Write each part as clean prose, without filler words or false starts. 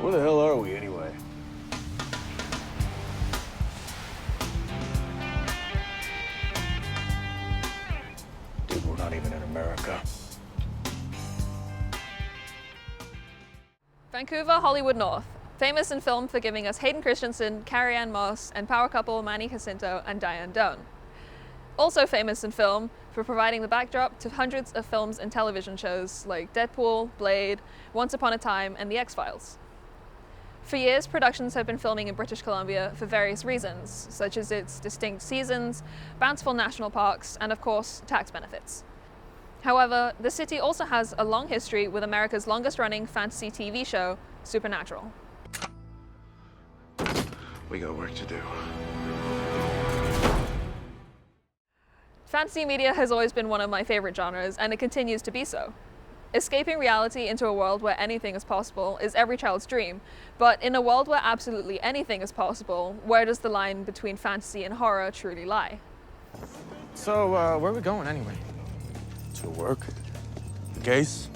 Where the hell are we, anyway? Dude, we're not even in America. Vancouver, Hollywood North. Famous in film for giving us Hayden Christensen, Carrie-Anne Moss, and power couple Manny Jacinto and Diane Doan. Also famous in film for providing the backdrop to hundreds of films and television shows like Deadpool, Blade, Once Upon a Time, and The X-Files. For years, productions have been filming in British Columbia for various reasons, such as its distinct seasons, bountiful national parks, and of course, tax benefits. However, the city also has a long history with America's longest-running fantasy TV show, Supernatural. We got work to do. Fantasy media has always been one of my favorite genres, and it continues to be so. Escaping reality into a world where anything is possible is every child's dream, but in a world where absolutely anything is possible, where does the line between fantasy and horror truly lie? So, where are we going anyway? To work? The case?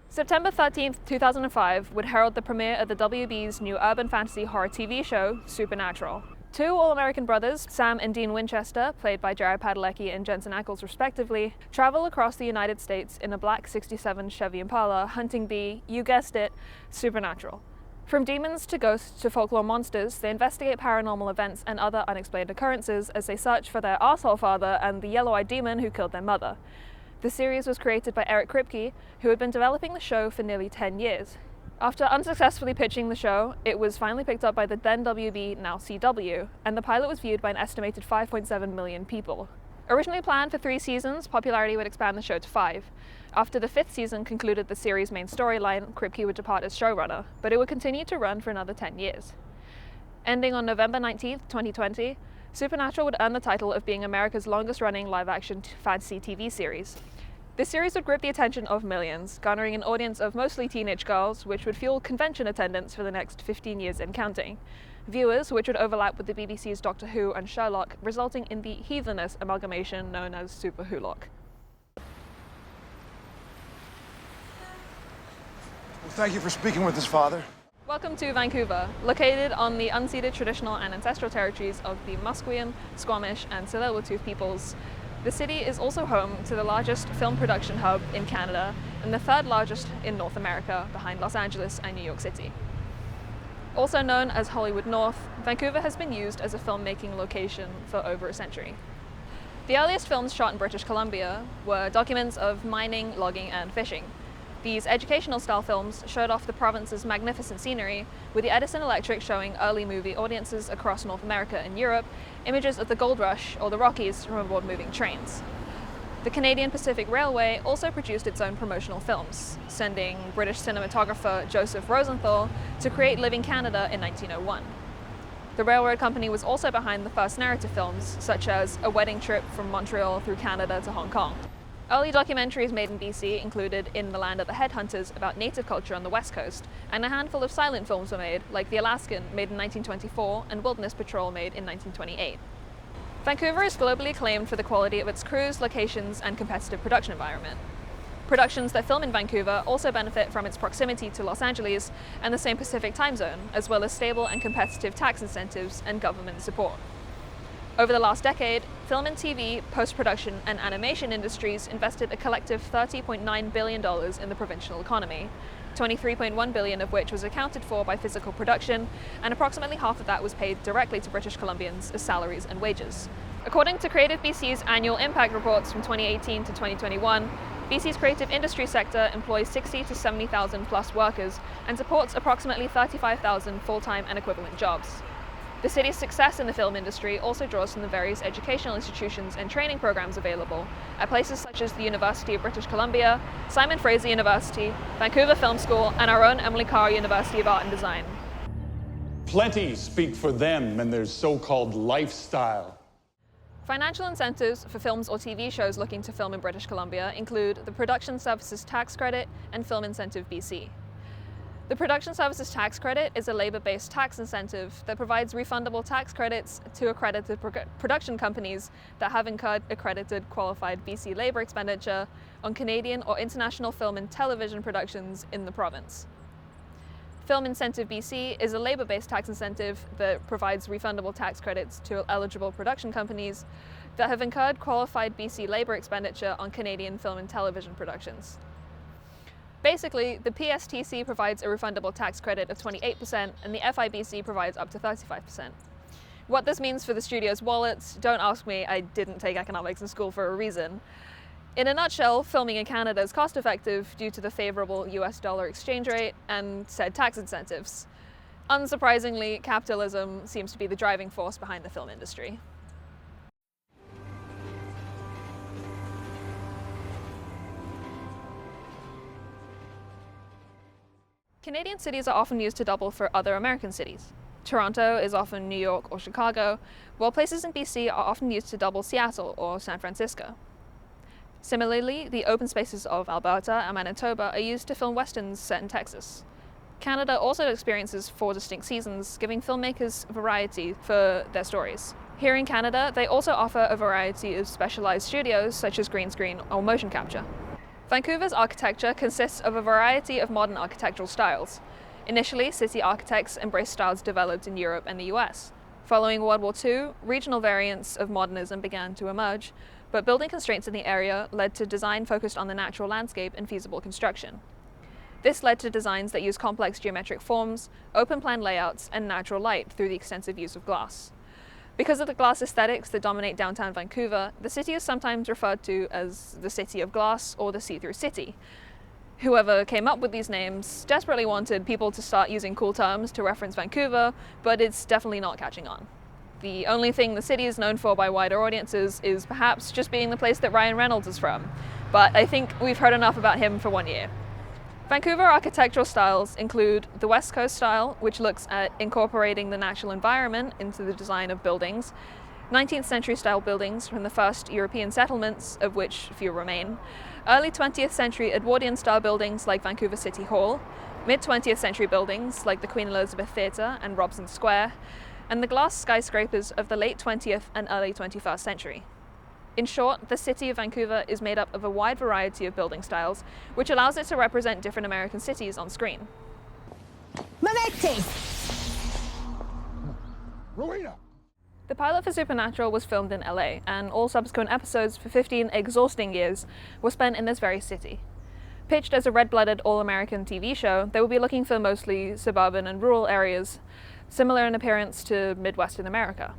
September 13th, 2005 would herald the premiere of the WB's new urban fantasy horror TV show, Supernatural. Two All-American brothers, Sam and Dean Winchester, played by Jared Padalecki and Jensen Ackles respectively, travel across the United States in a black '67 Chevy Impala hunting the, you guessed it, supernatural. From demons to ghosts to folklore monsters, they investigate paranormal events and other unexplained occurrences as they search for their arsehole father and the yellow-eyed demon who killed their mother. The series was created by Eric Kripke, who had been developing the show for nearly 10 years. After unsuccessfully pitching the show, it was finally picked up by the then WB, now CW, and the pilot was viewed by an estimated 5.7 million people. Originally planned for 3 seasons, popularity would expand the show to 5. After the 5th season concluded the series' main storyline, Kripke would depart as showrunner, but it would continue to run for another 10 years. Ending on November 19th, 2020, Supernatural would earn the title of being America's longest-running live-action fantasy TV series. This series would grip the attention of millions, garnering an audience of mostly teenage girls, which would fuel convention attendance for the next 15 years and counting. Viewers, which would overlap with the BBC's Doctor Who and Sherlock, resulting in the heathenous amalgamation known as Super Wholock. Well, thank you for speaking with us, Father. Welcome to Vancouver. Located on the unceded traditional and ancestral territories of the Musqueam, Squamish, and Tsleil-Waututh peoples, the city is also home to the largest film production hub in Canada and the 3rd largest in North America, behind Los Angeles and New York City. Also known as Hollywood North, Vancouver has been used as a filmmaking location for over a century. The earliest films shot in British Columbia were documents of mining, logging, and fishing. These educational-style films showed off the province's magnificent scenery, with the Edison Electric showing early movie audiences across North America and Europe images of the Gold Rush or the Rockies from aboard moving trains. The Canadian Pacific Railway also produced its own promotional films, sending British cinematographer Joseph Rosenthal to create Living Canada in 1901. The railroad company was also behind the first narrative films, such as A Wedding Trip from Montreal through Canada to Hong Kong. Early documentaries made in BC included In the Land of the Headhunters about native culture on the West Coast, and a handful of silent films were made, like The Alaskan, made in 1924, and Wilderness Patrol, made in 1928. Vancouver is globally acclaimed for the quality of its crews, locations, and competitive production environment. Productions that film in Vancouver also benefit from its proximity to Los Angeles and the same Pacific time zone, as well as stable and competitive tax incentives and government support. Over the last decade, film and TV, post-production, and animation industries invested a collective $30.9 billion in the provincial economy, $23.1 billion of which was accounted for by physical production, and approximately half of that was paid directly to British Columbians as salaries and wages. According to Creative BC's annual impact reports from 2018 to 2021, BC's creative industry sector employs 60 to 70,000 plus workers and supports approximately 35,000 full-time and equivalent jobs. The city's success in the film industry also draws from the various educational institutions and training programs available at places such as the University of British Columbia, Simon Fraser University, Vancouver Film School, and our own Emily Carr University of Art and Design. Plenty speak for them and their so-called lifestyle. Financial incentives for films or TV shows looking to film in British Columbia include the Production Services Tax Credit and Film Incentive BC. The Production Services Tax Credit is a labor-based tax incentive that provides refundable tax credits to accredited production companies that have incurred accredited qualified BC labor expenditure on Canadian or international film and television productions in the province. Film Incentive BC is a labour-based tax incentive that provides refundable tax credits to eligible production companies that have incurred qualified BC labour expenditure on Canadian film and television productions. Basically, the PSTC provides a refundable tax credit of 28% and the FIBC provides up to 35%. What this means for the studio's wallets, don't ask me, I didn't take economics in school for a reason. In a nutshell, filming in Canada is cost-effective due to the favourable US dollar exchange rate and said tax incentives. Unsurprisingly, capitalism seems to be the driving force behind the film industry. Canadian cities are often used to double for other American cities. Toronto is often New York or Chicago, while places in BC are often used to double Seattle or San Francisco. Similarly, the open spaces of Alberta and Manitoba are used to film westerns set in Texas. Canada also experiences 4 distinct seasons, giving filmmakers variety for their stories. Here in Canada, they also offer a variety of specialized studios such as green screen or motion capture. Vancouver's architecture consists of a variety of modern architectural styles. Initially, city architects embraced styles developed in Europe and the US. Following World War II, regional variants of modernism began to emerge, but building constraints in the area led to design focused on the natural landscape and feasible construction. This led to designs that use complex geometric forms, open plan layouts, and natural light through the extensive use of glass. Because of the glass aesthetics that dominate downtown Vancouver, the city is sometimes referred to as the City of Glass or the See-Through City. Whoever came up with these names desperately wanted people to start using cool terms to reference Vancouver, but it's definitely not catching on. The only thing the city is known for by wider audiences is perhaps just being the place that Ryan Reynolds is from, but I think we've heard enough about him for 1 year. Vancouver architectural styles include the West Coast style, which looks at incorporating the natural environment into the design of buildings, 19th century style buildings from the first European settlements, of which few remain, early 20th century Edwardian style buildings like Vancouver City Hall, mid-20th century buildings like the Queen Elizabeth Theatre and Robson Square, and the glass skyscrapers of the late 20th and early 21st century. In short, the city of Vancouver is made up of a wide variety of building styles, which allows it to represent different American cities on screen. Manetti! Rowena! The pilot for Supernatural was filmed in LA, and all subsequent episodes for 15 exhausting years were spent in this very city. Pitched as a red-blooded all-American TV show, they would be looking for mostly suburban and rural areas, similar in appearance to Midwestern America.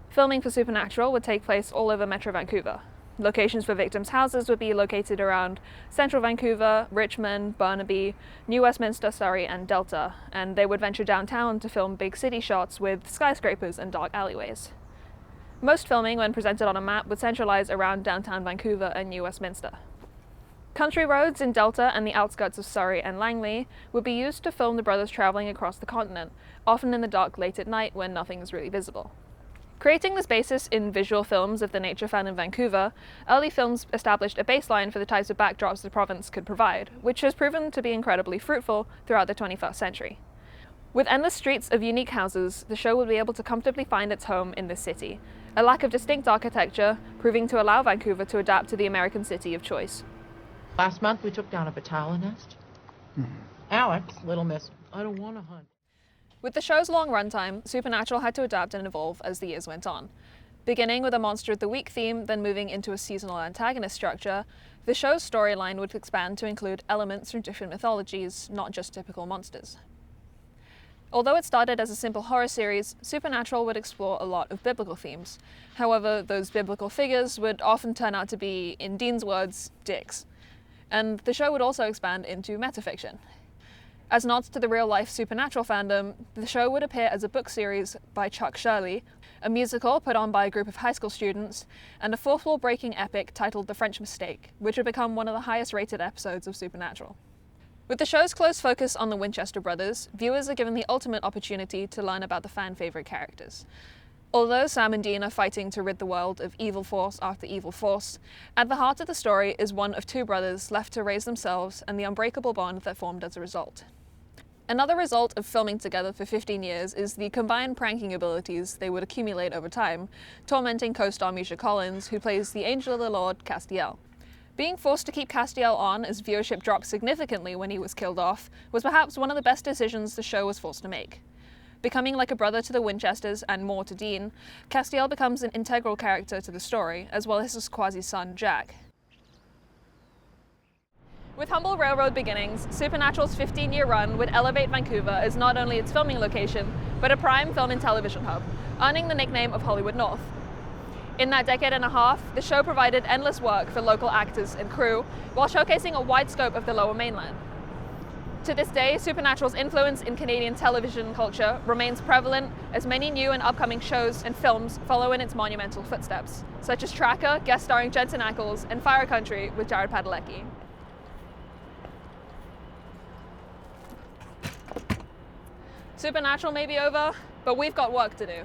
Filming for Supernatural would take place all over Metro Vancouver. Locations for victims' houses would be located around central Vancouver, Richmond, Burnaby, New Westminster, Surrey, and Delta, and they would venture downtown to film big city shots with skyscrapers and dark alleyways. Most filming, when presented on a map, would centralize around downtown Vancouver and New Westminster. Country roads in Delta and the outskirts of Surrey and Langley would be used to film the brothers traveling across the continent, often in the dark late at night when nothing is really visible. Creating this basis in visual films of the nature found in Vancouver, early films established a baseline for the types of backdrops the province could provide, which has proven to be incredibly fruitful throughout the 21st century. With endless streets of unique houses, the show would be able to comfortably find its home in this city, a lack of distinct architecture proving to allow Vancouver to adapt to the American city of choice. Last month we took down a battalion nest. Alex, little miss, I don't want to hunt. With the show's long runtime, Supernatural had to adapt and evolve as the years went on. Beginning with a Monster of the Week theme, then moving into a seasonal antagonist structure, the show's storyline would expand to include elements from different mythologies, not just typical monsters. Although it started as a simple horror series, Supernatural would explore a lot of biblical themes. However, those biblical figures would often turn out to be, in Dean's words, dicks. And the show would also expand into metafiction. As nods to the real-life Supernatural fandom, the show would appear as a book series by Chuck Shirley, a musical put on by a group of high school students, and a fourth-wall-breaking epic titled The French Mistake, which would become one of the highest-rated episodes of Supernatural. With the show's close focus on the Winchester brothers, viewers are given the ultimate opportunity to learn about the fan-favorite characters. Although Sam and Dean are fighting to rid the world of evil force after evil force, at the heart of the story is one of 2 brothers left to raise themselves and the unbreakable bond that formed as a result. Another result of filming together for 15 years is the combined pranking abilities they would accumulate over time, tormenting co-star Misha Collins, who plays the Angel of the Lord, Castiel. Being forced to keep Castiel on as viewership dropped significantly when he was killed off was perhaps one of the best decisions the show was forced to make. Becoming like a brother to the Winchesters and more to Dean, Castiel becomes an integral character to the story, as well as his quasi-son, Jack. With humble railroad beginnings, Supernatural's 15-year run would elevate Vancouver as not only its filming location, but a prime film and television hub, earning the nickname of Hollywood North. In that decade and a half, the show provided endless work for local actors and crew, while showcasing a wide scope of the Lower Mainland. To this day, Supernatural's influence in Canadian television culture remains prevalent as many new and upcoming shows and films follow in its monumental footsteps, such as Tracker, guest starring Jensen Ackles, and Fire Country with Jared Padalecki. Supernatural may be over, but we've got work to do.